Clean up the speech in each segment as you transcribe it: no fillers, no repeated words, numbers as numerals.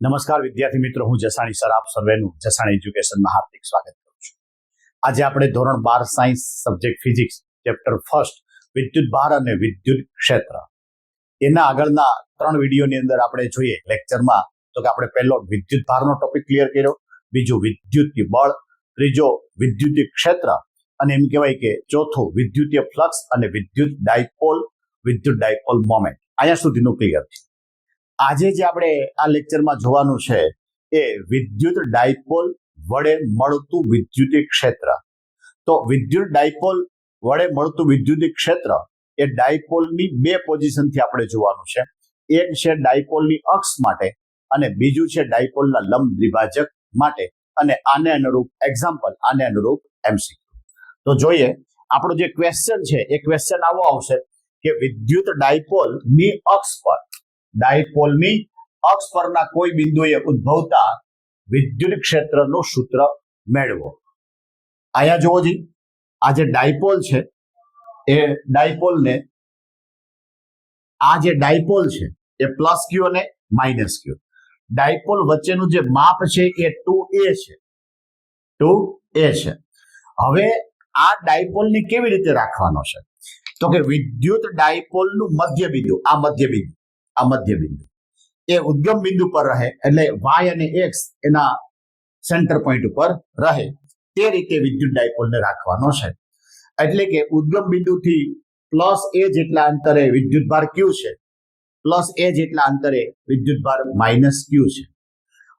નમસ્કાર વિદ્યાર્થી મિત્રો, હું જસાણી સર આપ સર્વેનું જસાણી એજ્યુકેશનમાં હાર્દિક સ્વાગત કરું છું. આજે આપણે ધોરણ 12 science subject physics chapter first વિદ્યુત ભાર અને વિદ્યુત ક્ષેત્ર એના આગળના 3 વિડીયોની અંદર આપણે જોઈએ લેક્ચરમાં તો કે આપણે પહેલો વિદ્યુત ભારનો ટોપિક ક્લિયર કર્યો, બીજું વિદ્યુતીય બળ, ત્રીજો વિદ્યુતીય ક્ષેત્ર અને એમ કહેવાય કે ચોથું વિદ્યુતીય ફ્લક્સ અને વિદ્યુત ડાયપોલ મોમેન્ટ. અહીંયા સુધીનું ક્લિયર છે. આજે જે આપણે આ લેક્ચરમાં જોવાનું છે એ વિદ્યુત ડાયપોલ વડે મળતું વિદ્યુતીય ક્ષેત્ર. તો વિદ્યુત ડાયપોલ વડે મળતું વિદ્યુતીય ક્ષેત્ર એ ડાયપોલની બે પોઝિશનથી આપણે જોવાનું છે. એક છે ડાયપોલની અક્ષ માટે અને બીજું છે ડાયપોલના લંબ દ્વિભાજક માટે, અને આને અનુરૂપ એક્ઝામ્પલ, આને અનુરૂપ એમસીક્યુ. તો જોઈએ આપણો જે ક્વેશ્ચન છે એ ક્વેશ્ચન આવો આવશે કે વિદ્યુત ડાયપોલની અક્ષ પરના કોઈ બિંદુએ ઉદ્ભવતા વિદ્યુત ક્ષેત્રનું સૂત્ર મેળવો. અહીંયા જોવો જી, આ જે ડાયપોલ છે એ ડાયપોલને આ જે ડાયપોલ છે એ પ્લસ ક્યુ અને માઇનસ ક્યુ, ડાયપોલ વચ્ચેનું જે માપ છે એ 2a છે. હવે આ ડાયપોલને કેવી રીતે રાખવાનો છે તો કે વિદ્યુત ડાયપોલનું મધ્યબિંદુ, આ મધ્યબિંદુ એ ઉદ્ગમ બિંદુ પર રહે, એટલે y અને x એના સેન્ટર પોઈન્ટ ઉપર રહે, તે રીતે વિદ્યુત ડાયપોલને રાખવાનો છે. એટલે કે ઉદ્ગમ બિંદુથી પ્લસ a જેટલા અંતરે વિદ્યુત ભાર q છે, પ્લસ a જેટલા અંતરે વિદ્યુત ભાર માઇનસ q છે.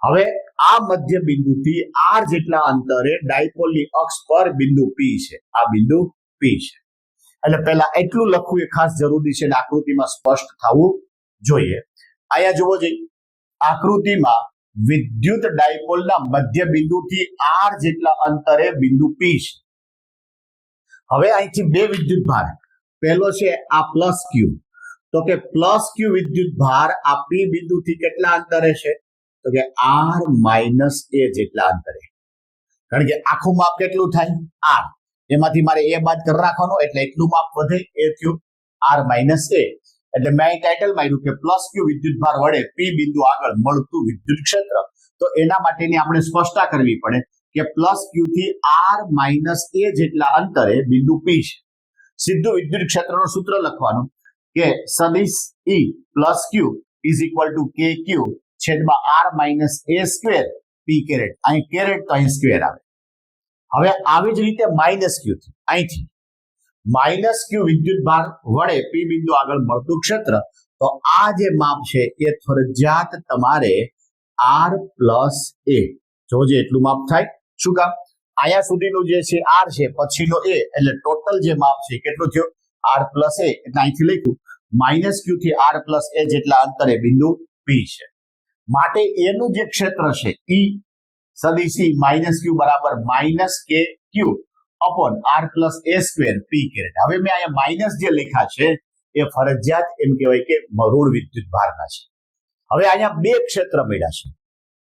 હવે આ મધ્ય બિંદુથી r જેટલા અંતરે ડાયપોલની અક્ષ પર બિંદુ p છે, આ બિંદુ p છે. એટલે પહેલા એટલું લખવું એ ખાસ જરૂરી છે, આકૃતિમાં સ્પષ્ટ થવું જોઈએ. અહીંયા જુઓ જઈ, આકૃતિમાં વિદ્યુત ડાયપોલના મધ્ય બિંદુથી r જેટલા અંતરે બિંદુ p છે. હવે અહીંથી બે વિદ્યુત ભાર, પહેલો છે આ પ્લસ q, તો કે પ્લસ q વિદ્યુત ભાર આ p બિંદુથી કેટલા અંતરે છે તો કે r માઇનસ a જેટલા અંતરે. કારણ કે આખું માપ કેટલું થાય r, એમાંથી મારે a બાદ કરી રાખવાનો, એટલે એટલું માપ વધે, એ થયું r માઇનસ a. એટલે મેં ટાઇટલ માર્યું કે પ્લસ ક્યુ વિદ્યુત ભાર વડે પી બિંદુ આગળ મળતું વિદ્યુત ક્ષેત્ર. તો એના માટેની આપણે સ્પષ્ટતા કરવી પડે કે પ્લસ ક્યુ થી r માઇનસ a જેટલા અંતરે બિંદુ p છે. સીધું વિદ્યુત ક્ષેત્રનું સૂત્ર લખવાનું કે સદિશ E plus Q is equal to K Q છેદમાં r minus a square p caret. અહીં કેરેટ તો અહીં સ્ક્વેર આવે. હવે આવી જ રીતે માઇનસ ક્યુ થી અહીંથી માઇનસ ક્યુ વિદ્યુત ભાર વડે પી બિંદુ આગળ મળતું ક્ષેત્ર. તો આ જે માપ છે એ ફરજિયાત તમારે r પ્લસ a જોજે એટલું માપ થાય. શું કામ? અહીંયા સુધીનું જે છે r છે, પછીનો a, એટલે ટોટલ જે માપ છે કેટલું થયું r પ્લસ a. એટલે અહીંથી લખ્યું માઇનસ ક્યુ થી r પ્લસ a જેટલા અંતરે બિંદુ p છે. માટે એનું જે ક્ષેત્ર છે E સદિશ E માઇનસ ક્યુ બરાબર minus k q upon r plus a square p caret. હવે મેં અહીંયા માઇનસ જે લખ્યા છે એ ફરજિયાત એમ કહેવાય કે ઋણ વિદ્યુત ભારના છે. હવે અહીંયા બે ક્ષેત્ર મળ્યા છે.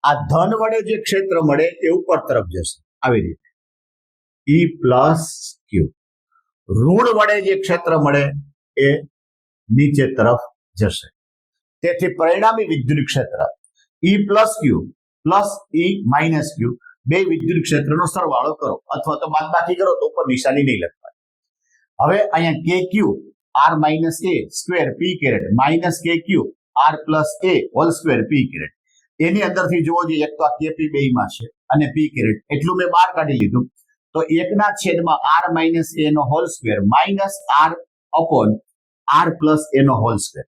આ ધન વડે જે ક્ષેત્ર મળે એ ઉપર તરફ જશે આવી રીતે E પ્લસ ક્યુ, ઋણ વડે જે ક્ષેત્ર મળે એ નીચે તરફ જશે. તેથી પરિણામી વિદ્યુત ક્ષેત્ર E પ્લસ ક્યુ પ્લસ E માઇનસ ક્યુ બે વિદ્યુત ક્ષેત્રનો સરવાળો કરો, અથવા તો બાદબાકી કરો તો ઉપર નિશાની નહીં લખવાની. હવે અહીંયા k q r minus a square p caret minus k q r plus a whole square p caret. એની અંદરથી જોવો જોઈએ, એક તો આ કેપી બેયમાં છે અને p કેરેટ એટલું મેં બહાર કાઢી લીધું. તો એકના છેદમાં r માઇનસ a નો whole square minus r upon r plus a નો હોલ સ્ક્વેર.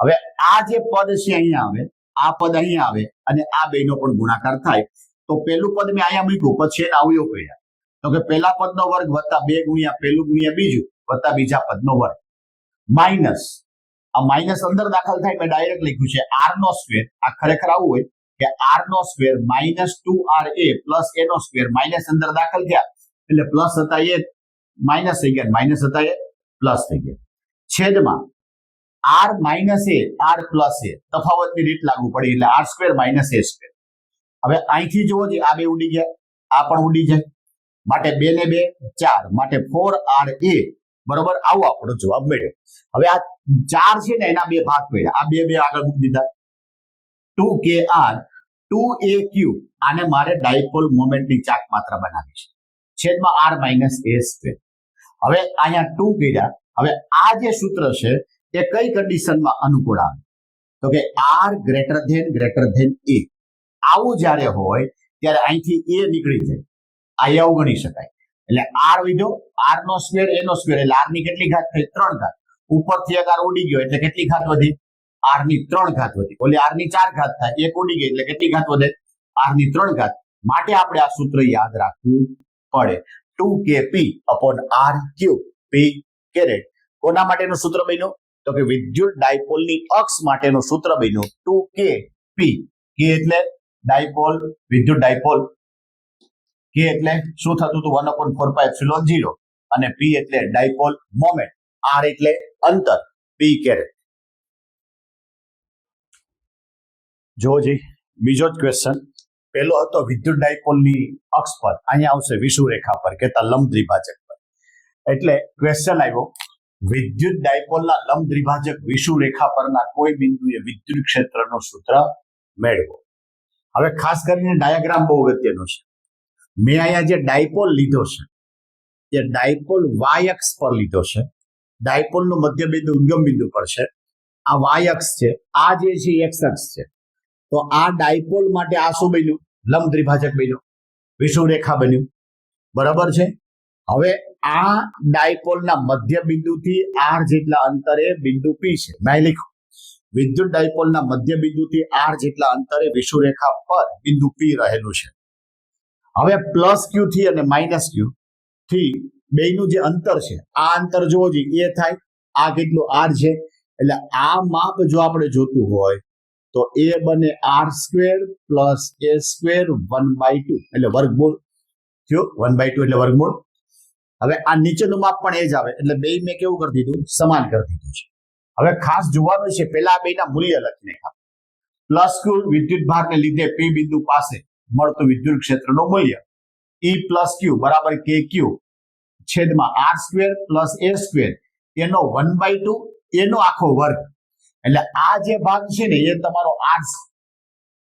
હવે આ જે પદ છે અહીંયા આવે, આ પદ અહીંયા આવે અને આ બેનો પણ ગુણાકાર થાય. તો પેલું પદ મેં અહીંયા મૂક્યું, પછી એને અવયવ કર્યા. તો કે પહેલા પદનો વર્ગ વત્તા 2 ગુણ્યા પહેલું ગુણ્યા બીજું વત્તા બીજા પદનો વર્ગ માઇનસ આ માઇનસ અંદર દાખલ થાય. મેં ડાયરેક્ટ લખ્યું છે r નો સ્ક્વેર. આ ખરેખર આવું હોય કે r નો square minus 2ra plus a નો સ્ક્વેર, માઇનસ અંદર દાખલ થયા એટલે પ્લસ હતા એ માઇનસ થઈ ગયા, માઇનસ હતા એ પ્લસ થઈ ગયા, છેદમાં r minus a r plus a તફાવતની રીત લાગુ પડી એટલે r square minus a square. હવે અહીંથી જુઓ જે આ બે ઉડી ગયા, આ પણ ઉડી જાય, માટે 2 ને 2 4, માટે 4ra બરોબર. આવો આપણો જવાબ મળ્યો. હવે આ 4 છે ને એના બે ભાગ પડ્યા, આ બે આગળ મૂકી દીધા 2kr 2aq આને મારે ડાયપોલ મોમેન્ટની ચાક માત્રા બનાવી છે છેદમાં r માઇનસ a સ્ક્વેર. હવે અહીંયા 2 કર્યા. હવે આ જે સૂત્ર છે એ કઈ કન્ડિશનમાં અનુકૂળ આવે તો કે r ગ્રેટર ધેન a. આવું જ્યારે હોય ત્યારે અહીંથી a નીકળી જાય, આ અવગણી શકાય. એટલે r વિધો r નો સ્ક્વેર a નો સ્ક્વેર એટલે r ની કેટલી ઘાત થઈ 3 ઘાત. ઉપરથી એક r ઉડી ગયો એટલે કેટલી ઘાત વધી r ની 3 ઘાત વધી. ઓલી r ની 4 ઘાત થાય, એક ઉડી ગઈ એટલે કેટલી ઘાત વધે r ની 3 ઘાત. માટે આપણે આ સૂત્ર યાદ રાખવું પડે 2kp upon r cube p caret. કોના માટેનું સૂત્ર બન્યું તો કે વિદ્યુત ડાયપોલની અક્ષ માટેનું સૂત્ર બન્યું 2kp. k એટલે ડાયપોલ, વિદ્યુત ડાયપોલ. k એટલે શું થતું હતું 1/4πε0 અને p એટલે ડાયપોલ મોમેન્ટ, r એટલે અંતર, p કેરેટ. જોજી બીજો જ ક્વેશ્ચન. પહેલો હતો વિદ્યુત ડાયપોલની અક્ષ પર, અહીંયા આવશે વિષુવરેખા પર કહેતા લંબ દ્વિભાજક પર. એટલે ક્વેશ્ચન આવ્યો વિદ્યુત ડાયપોલના લંબ દ્વિભાજક વિષુવરેખા પરના કોઈ બિંદુએ વિદ્યુત ક્ષેત્રનું સૂત્ર મેળવો. હવે ખાસ કરીને ડાયાગ્રામ બહુ અગત્યનો છે. મેં અહીંયા જે ડાયપોલ લીધો છે એ ડાયપોલ વાય અક્ષ પર લીધો છે. ડાયપોલનું મધ્ય બિંદુ ઉદ્ગમ બિંદુ પર છે. આ વાય અક્ષ છે, આ જે છે એક્સ અક્ષ છે. તો આ ડાયપોલ માટે આ શું બન્યું લંબ દ્વિભાજક બન્યું, વિષુવરેખા બન્યું. બરાબર છે. હવે આ ડાયપોલના મધ્ય બિંદુથી r જેટલા અંતરે બિંદુ p છે. મેં લખ્યું વિદ્યુત ડાયપોલના મધ્ય બિંદુથી r જેટલા અંતરે વિષુવરેખા પર બિંદુ p રહેલું છે. હવે પ્લસ q થી અને માઇનસ q થી બેયનું જે અંતર છે આ અંતર જોવો જોઈએ એ થાય, આ કેટલું r છે. એટલે આ માપ જો આપણે જોતું હોય તો એ બને r² પ્લસ a² 1/2 એટલે વર્ગમૂળ થયો. 1/2 એટલે વર્ગમૂળ. હવે આ નીચેનું માપ પણ એ જ આવે એટલે બે મેં કેવું કરી દીધું સમાન કરી દીધું છે. હવે ખાસ જોવાનું છે પહેલા આ બેના મૂલ્ય લખીને પ્લસ q વિદ્યુત ભારને લીધે p બિંદુ પાસે મળતું વિદ્યુત ક્ષેત્રનું મૂલ્ય E પ્લસ q બરાબર kq છેદમાં r² પ્લસ a² એનો 1/2 એનો આખો વર્ગ. એટલે આ જે ભાગ છે ને એ તમારો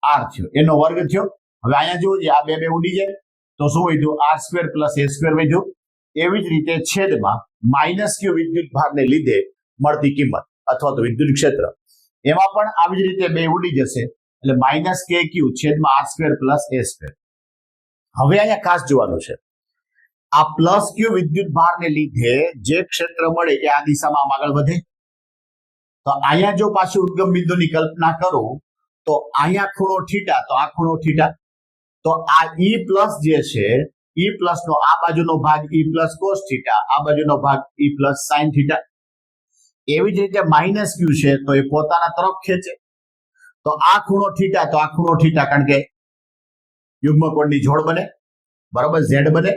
r થયો, એનો વર્ગ થયો. હવે અહીંયા જોવો આ બે ઉડી જાય તો શું વધ્યું r² પ્લસ a² વધ્યું. એવી જ રીતે છેદમાં માઇનસ q વિદ્યુત ભારને લીધે મળતી કિંમત અથવા તો વિદ્યુત ક્ષેત્ર એમાં પણ આવી જ રીતે બે ઉડી જશે એટલે માઇનસ kq છેદમાં r² પ્લસ a². હવે અહીંયા ખાસ જોવાનું છે આ પ્લસ q વિદ્યુત ભારને લીધે જે ક્ષેત્ર મળે એ આ દિશામાં આગળ વધે. તો અહીંયા જો પાછું ઉદ્ગમ બિંદુની કલ્પના કરું તો અહીંયા ખૂણો થીટા તો આ ખૂણો થીટા. તો આ E પ્લસ જે છે E પ્લસ નો આ બાજુનો ભાગ E પ્લસ કોસ થીટા, આ બાજુનો ભાગ E પ્લસ સાઇન થીટા. એવી જ રીતે માઇનસ q છે તો એ પોતાના તરફ ખેંચે તો આ ખૂણો થીટા તો આ ખૂણો થીટા કારણ કે યુગ્મ કોણની જોડ બને, બરાબર z બને.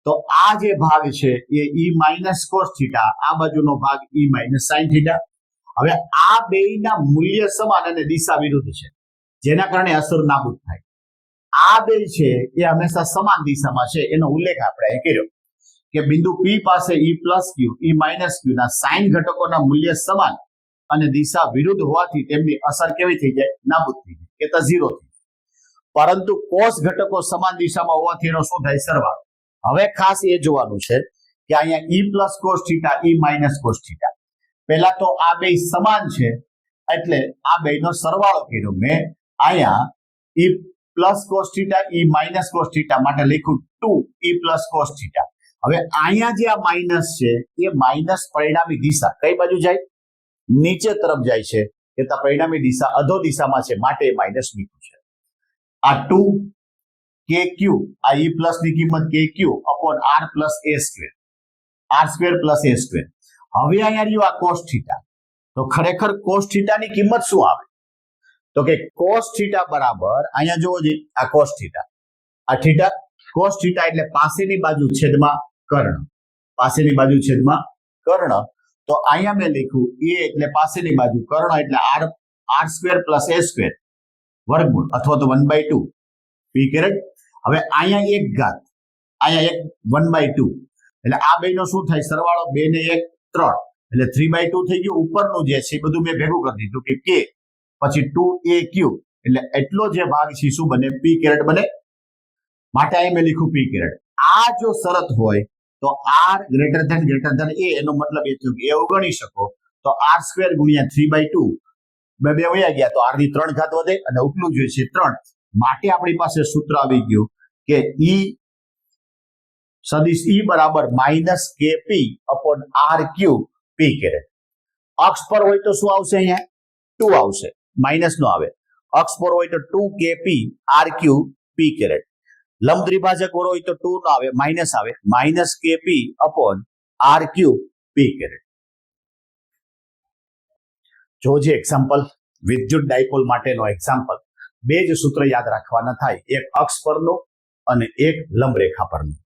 તો આ જે ભાગ છે એ E માઇનસ કોસ થીટા, આ બાજુનો ભાગ E માઇનસ સાઇન થીટા. હવે આ બેયના મૂલ્ય સમાન અને દિશા વિરુદ્ધ છે જેના કારણે અસર નાબૂદ થાય. આ બે છે એ હંમેશા સમાન દિશામાં છે એનો ઉલ્લેખ આપણે અહીં કર્યો કે બિંદુ P પાસે E plus q E minus q ના સાઇન ઘટકોના મૂલ્ય સમાન અને દિશા વિરુદ્ધ હોવાથી તેમની અસર કેવી થઈ જાય નાબૂદ થઈ જાય કે તો 0 થઈ જાય. પરંતુ કોસ ઘટકો સમાન દિશામાં હોવાથી એનો શું થાય સરવાળો. હવે ખાસ એ જોવાનું છે કે અહીંયા E plus cos theta E minus cos theta પહેલા તો આ બે સમાન છે એટલે આ બેનો સરવાળો કર્યો મેં. અહીંયા E plus cos theta E minus cos theta માટે લખ્યું 2 E પ્લસ કોસ થીટા. હવે અહીંયા જે આ માઇનસ છે એ માઇનસ પરિણામી દિશા કઈ બાજુ જાય નીચે તરફ જાય છે કે તો પરિણામી દિશા અધો દિશામાં છે માટે માઇનસ મૂક્યું છે. આ 2 kq આ E પ્લસ ની કિંમત kq upon r plus a² r² plus a². હવે અહીંયા રહ્યું આ કોસ થીટા તો ખરેખર કોસ થીટાની કિંમત શું આવે તો કે કોસ થીટા બરાબર અહીંયા જોવો જોઈએ આ કોસ થીટા આ થીટા કોસ થીટા એટલે પાસેની બાજુ છેદમાં કર્ણ, પાસેની બાજુ છેદમાં કર્ણ. તો અહીંયા મેં લખ્યું a એટલે પાસેની બાજુ કર્ણ એટલે r² પ્લસ a² વર્ગમૂળ અથવા તો 1/2 p કેરેટ. હવે અહીંયા એક ઘાત અહીંયા એક 1/2 એટલે આ બેનો શું થાય સરવાળો 2 ને 1 3 એટલે 3/2 થઈ ગયું. ઉપરનું જે છે બધું મેં ભેગું કરી દીધું કે k પછી 2aq એટલે એટલો જે ભાગ છે શું બને? પી કેરેટ બને. માટે અહીં મેં લખ્યું પી કેરેટ. આ જો શરત હોય તો આર ગ્રેટર ધેન એ, એનો મતલબ એ થયો કે એ ગણી શકો તો આર સ્ક્વેર ગુણ્યા 3/2 બે વયા ગયા તો આર ની 3 ઘાત વધે અને ઉપલું જોઈએ છે 3. માટે આપણી પાસે સૂત્ર આવી ગયું કે ઈ સદિશ ઈ બરાબર -kp અપોન આર ક્યુબ પી કેરેટ. અક્ષ પર હોય તો શું આવશે? અહીંયા 2 આવશે, માઇનસ નો આવે. અક્ષ પર હોય તો 2kp આર ક્યુબ પી કેરેટ. લંબ દ્વિભાજક હોય તો 2 નો આવે, માઇનસ આવે, -kp અપોન આર ક્યુબ પી કેરેટ. જો જે એક્ઝામ્પલ વિદ્યુત ડાયપોલ માટેનો એક્ઝામ્પલ, બે જ સૂત્ર યાદ રાખવાના થાય, એક અક્ષ પરનું અને એક લંબ રેખા પરનું.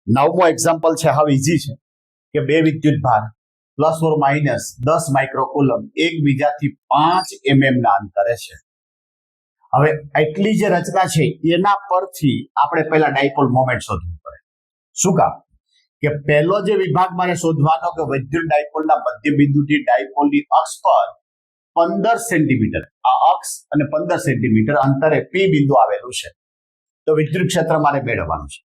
9મો એક્ઝામ્પલ છે, હવે ઈઝી છે કે બે વિદ્યુત ભાર +or -10 માઇક્રોકુલમ એકબીજાથી 5 mm ના અંતરે છે. હવે એટલી જે રચના છે એના પરથી આપણે પહેલા ડાયપોલ મોમેન્ટ શોધવું પડે. શું કામ? કે પહેલો જે વિભાગ મારે શોધવાનો કે વિદ્યુત ડાયપોલના મધ્ય બિંદુથી ડાયપોલની અક્ષ પર 15 સેન્ટીમીટર, આ અક્ષ અને 15 સેન્ટીમીટર અંતરે પી બિંદુ આવેલું છે, તો વિદ્યુત ક્ષેત્ર મારે મેળવવાનું છે.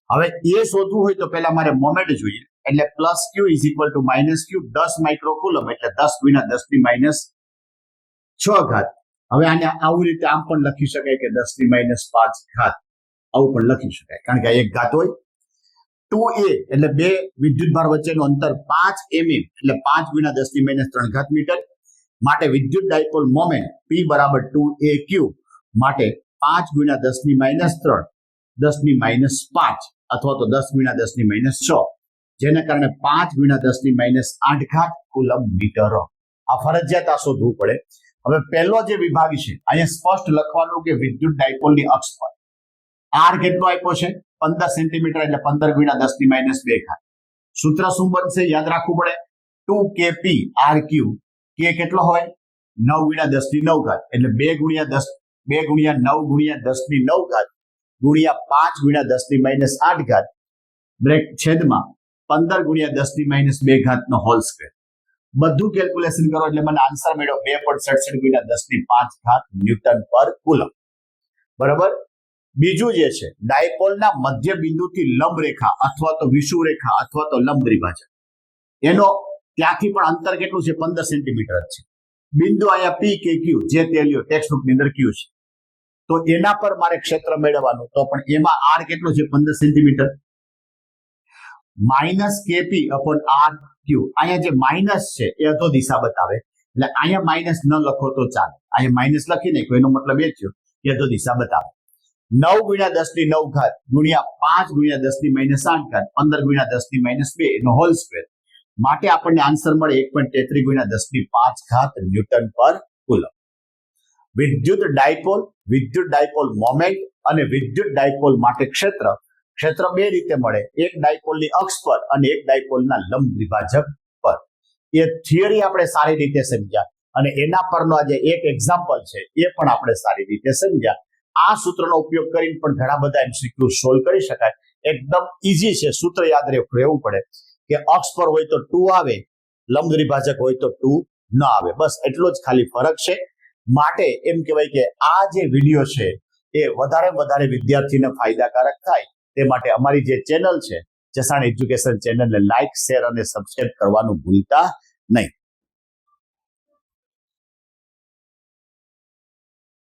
હવે એ શોધવું હોય તો પહેલા મારે મોમેન્ટ જોઈએ, એટલે +q = -q 10 માઇક્રોકુલમ એટલે 10 × 10⁻6 ઘાત. હવે આને આવું રીતે આમ પણ લખી શકાય કે 10⁻5 ઘાત, આવું પણ લખી શકાય કારણ કે એક ઘાત હોય. 2a એટલે બે વિદ્યુત ભાર વચ્ચેનું અંતર 5 mm એટલે 5 × 10⁻3 ઘાત મીટર. માટે વિદ્યુત ડાયપોલ મોમેન્ટ P બરાબર 2aq માટે 5 × 10⁻3 10⁻5 અથવા તો 10 × 10⁻6, જેને કારણે 5 × 10⁻8 ઘાત કુલમ મીટર. આ ફરજિયાત આ શોધવું પડે. હવે પહેલો જે વિભાગ છે અહીંયા સ્પષ્ટ લખવાનું કે વિદ્યુત ડાયપોલની અક્ષ પર આર કેટલો આપ્યો છે? 15 સેન્ટીમીટર એટલે 15 × 10⁻2 ઘાત. સૂત્ર શું બનશે? યાદ રાખવું પડે. 2kp આર ક્યુબ, કે કેટલો હોય? 9 × 10⁹ ઘાત એટલે 2 × 9 × 10⁹ ઘાત ગુણ્યા 5 × 10⁻8 ઘાત બ્રેક છેદમાં 15 × 10⁻2 ઘાત નો હોલ સ્ક્વેર. બધું કેલ્ક્યુલેશન કરો એટલે મને આન્સર મળ્યો 2.67 × 10⁵ ઘાત ન્યૂટન પર કુલમ. બરાબર. બીજું જે છે ડાયપોલના મધ્ય બિંદુથી લંબ રેખા અથવા તો વિષુવ રેખા અથવા તો લંબ દ્વિભાજક, એનો ત્યાંથી પણ અંતર કેટલું છે? 15 સેન્ટીમીટર જ છે. બિંદુ અહીંયા P કે Q જે તે લ્યો ટેક્સ્ટબુક ની અંદર Q છે, તો એના પર મારે ક્ષેત્ર મેળવવાનું, તો પણ એમાં R કેટલું છે? 15 centimetre. -kp upon R cube. અહીંયા જે માઇનસ છે એ અધો દિશા બતાવે, એટલે અહીંયા માઇનસ ન લખો તો ચાલે, અહીંયા માઇનસ લખી નાખો, એનો મતલબ એ થયો કે અધો દિશા બતાવે. 9 × 10⁹ ઘાત ગુણ્યા 5 × 10⁻8 ઘાત 15 × 10⁻2 નો હોલ સ્ક્વેર. માટે આપણને આન્સર મળે 1.33 × 10⁵ ઘાત ન્યૂટન પર કુલમ. વિદ્યુત ડાયપોલ મોમેન્ટ અને વિદ્યુત ડાયપોલ માટે ક્ષેત્ર બે રીતે મળે, એક ડાયપોલની અક્ષ પર અને એક ડાયપોલના લંબ દ્વિભાજક પર. એ થિયરી આપણે સારી રીતે સમજ્યા અને એના પરનો આજે એક એક્ઝામ્પલ છે એ પણ આપણે સારી રીતે સમજ્યા. આ સૂત્રનો ઉપયોગ કરીને પણ ઘણા બધા MCQ સોલ્વ કરી શકાય. એકદમ ઈઝી છે, સૂત્ર યાદ રહેવું પડે કે અક્ષ પર હોય તો 2 આવે, લંબ દ્વિભાજક હોય તો 2 ન આવે, બસ એટલો જ ખાલી ફરક છે. માટે એમ કહેવાય કે આ જે વિડીયો છે એ વધારે વિદ્યાર્થીને ફાયદાકારક થાય તે માટે અમારી જે ચેનલ છે ચસાણ એજ્યુકેશન ચેનલને લાઈક, શેર અને સબસ્ક્રાઇબ કરવાનું ભૂલતા નહીં.